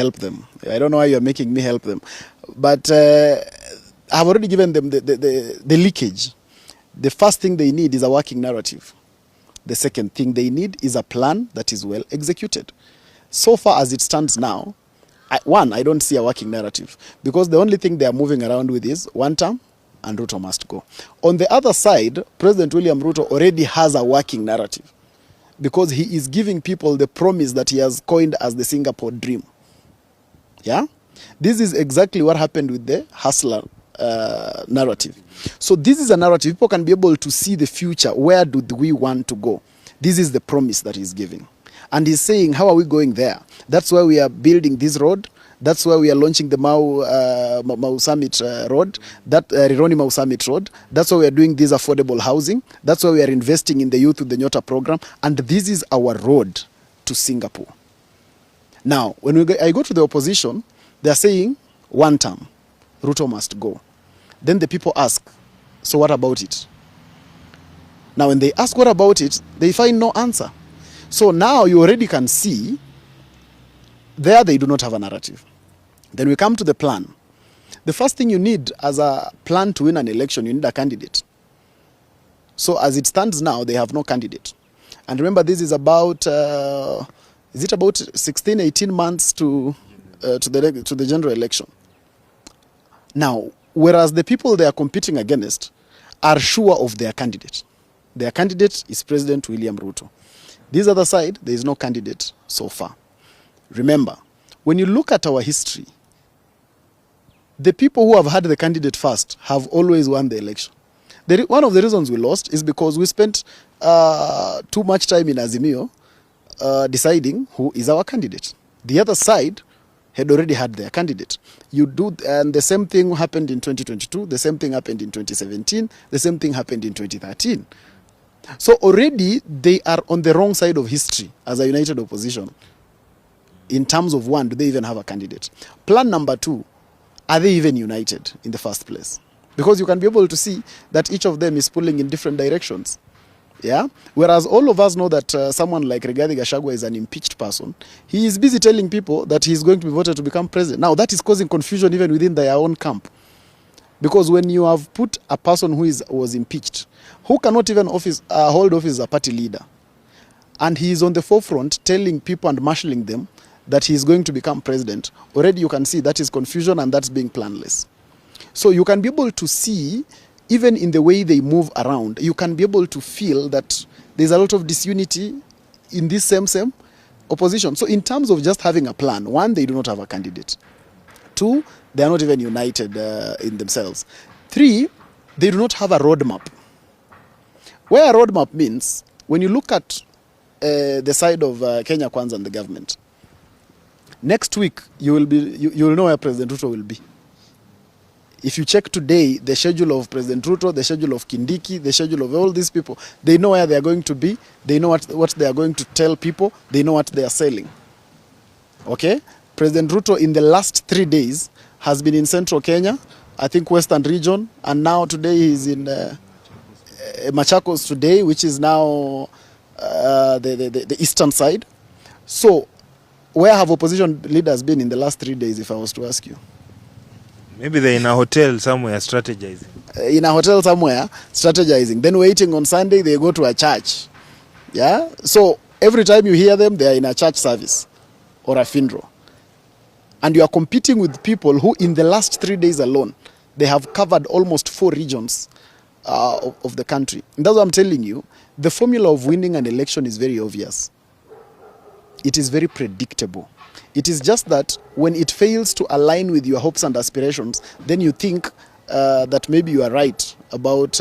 help them. I don't know why you're making me help them. But I've already given them the leakage. The first thing they need is a working narrative. The second thing they need is a plan that is well executed. So far as it stands now, I don't see a working narrative, because the only thing they are moving around with is one term and RUTO must go. On the other side, President William Ruto already has a working narrative, because he is giving people the promise that he has coined as the Singapore dream. Yeah? This is exactly what happened with the hustler narrative. So this is a narrative. People can be able to see the future. Where do we want to go? This is the promise that he's giving. And he's saying, how are we going there? That's why we are building this road. That's why we are launching the Mau Summit Road, that Rironi Mau Summit Road. That's why we are doing this affordable housing. That's why we are investing in the youth with the Nyota program. And this is our road to Singapore. Now, when I go to the opposition, they are saying one term, RUTO must go. Then the people ask, so what about it? Now, when they ask what about it, they find no answer. So now you already can see there they do not have a narrative. Then we come to the plan. The first thing you need as a plan to win an election, you need a candidate. So as it stands now, they have no candidate. And remember, this is about, is it about 16, 18 months to the general election? Now, whereas the people they are competing against are sure of their candidate. Their candidate is President William Ruto. This other side, there is no candidate so far. Remember, when you look at our history, the people who have had the candidate first have always won the election. One of the reasons we lost is because we spent too much time in Azimio deciding who is our candidate. The other side had already had their candidate. And the same thing happened in 2022, the same thing happened in 2017, the same thing happened in 2013. So already they are on the wrong side of history as a united opposition. In terms of one, do they even have a candidate? Plan number two, are they even united in the first place? Because you can be able to see that each of them is pulling in different directions. Yeah? Whereas all of us know that someone like Rigathi Gachagua is an impeached person. He is busy telling people that he is going to be voted to become president. Now that is causing confusion even within their own camp. Because when you have put a person who was impeached, who cannot even hold office as a party leader, and he is on the forefront telling people and marshalling them that he is going to become president, already you can see that is confusion and that's being planless. So you can be able to see, even in the way they move around, you can be able to feel that there's a lot of disunity in this same opposition. So in terms of just having a plan, one, they do not have a candidate. Two, they are not even united in themselves. Three, they do not have a roadmap. Where a roadmap means, when you look at the side of Kenya Kwanza and the government, next week you will know where President Ruto will be. If you check today, the schedule of President Ruto, the schedule of Kindiki, the schedule of all these people, they know where they are going to be, they know what they are going to tell people, they know what they are selling. Okay? President Ruto in the last 3 days has been in central Kenya, I think Western region, and now today he's in Machakos today, which is now the eastern side. So, where have opposition leaders been in the last 3 days, if I was to ask you? Maybe they're in a hotel somewhere strategizing. In a hotel somewhere strategizing. Then waiting on Sunday, they go to a church. Yeah? So, every time you hear them, they are in a church service or a funeral. And you are competing with people who, in the last 3 days alone, they have covered almost 4 regions of the country. And that's what I'm telling you. The formula of winning an election is very obvious. It is very predictable. It is just that when it fails to align with your hopes and aspirations, then you think that maybe you are right about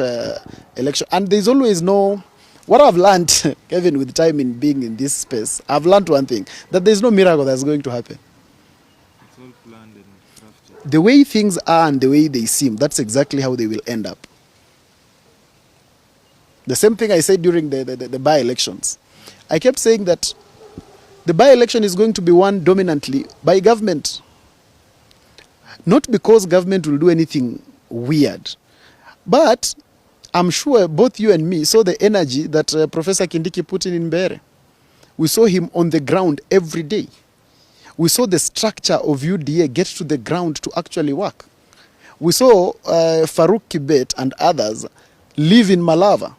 election. And there's always no... What I've learned, Kevin, with time in being in this space, I've learned one thing, that there's no miracle that's going to happen. It's all planned and crafted. The way things are and the way they seem, that's exactly how they will end up. The same thing I said during the by-elections. I kept saying that the by-election is going to be won dominantly by government. Not because government will do anything weird, but I'm sure both you and me saw the energy that Professor Kindiki put in Mbeere. We saw him on the ground every day. We saw the structure of UDA get to the ground to actually work. We saw Farouk Kibet and others live in Malava.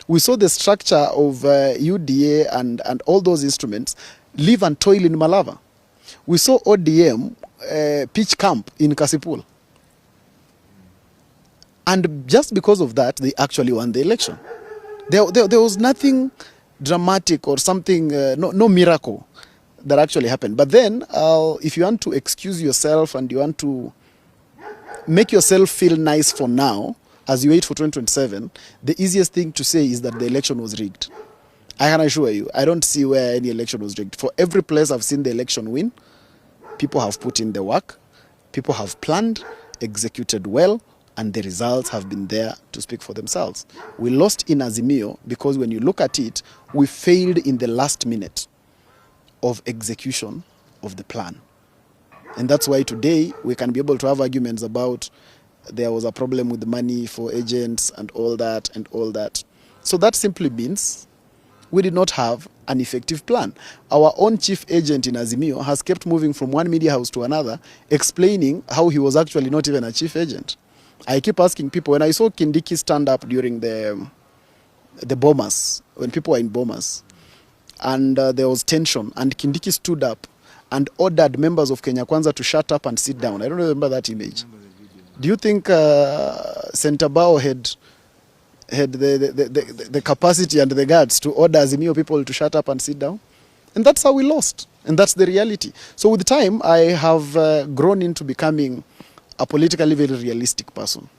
We saw the structure of UDA and all those instruments live and toil in Malava. We saw ODM pitch camp in Kasipul. And just because of that, they actually won the election. There was nothing dramatic or something, no miracle that actually happened. But then, if you want to excuse yourself and you want to make yourself feel nice for now, as you wait for 2027, the easiest thing to say is that the election was rigged. I can assure you, I don't see where any election was rigged. For every place I've seen the election win, people have put in the work, people have planned, executed well, and the results have been there to speak for themselves. We lost in Azimio because when you look at it, we failed in the last minute of execution of the plan. And that's why today we can be able to have arguments about there was a problem with the money for agents and all that and all that. So that simply means we did not have an effective plan. Our own chief agent in Azimio has kept moving from one media house to another, explaining how he was actually not even a chief agent. I keep asking people, when I saw Kindiki stand up during the Bomas, when people were in Bomas, and there was tension, and Kindiki stood up and ordered members of Kenya Kwanza to shut up and sit down. I don't remember that image. Do you think Sentabao had the capacity and the guts to order Azimio people to shut up and sit down? And that's how we lost. And that's the reality. So with time, I have grown into becoming a politically very realistic person.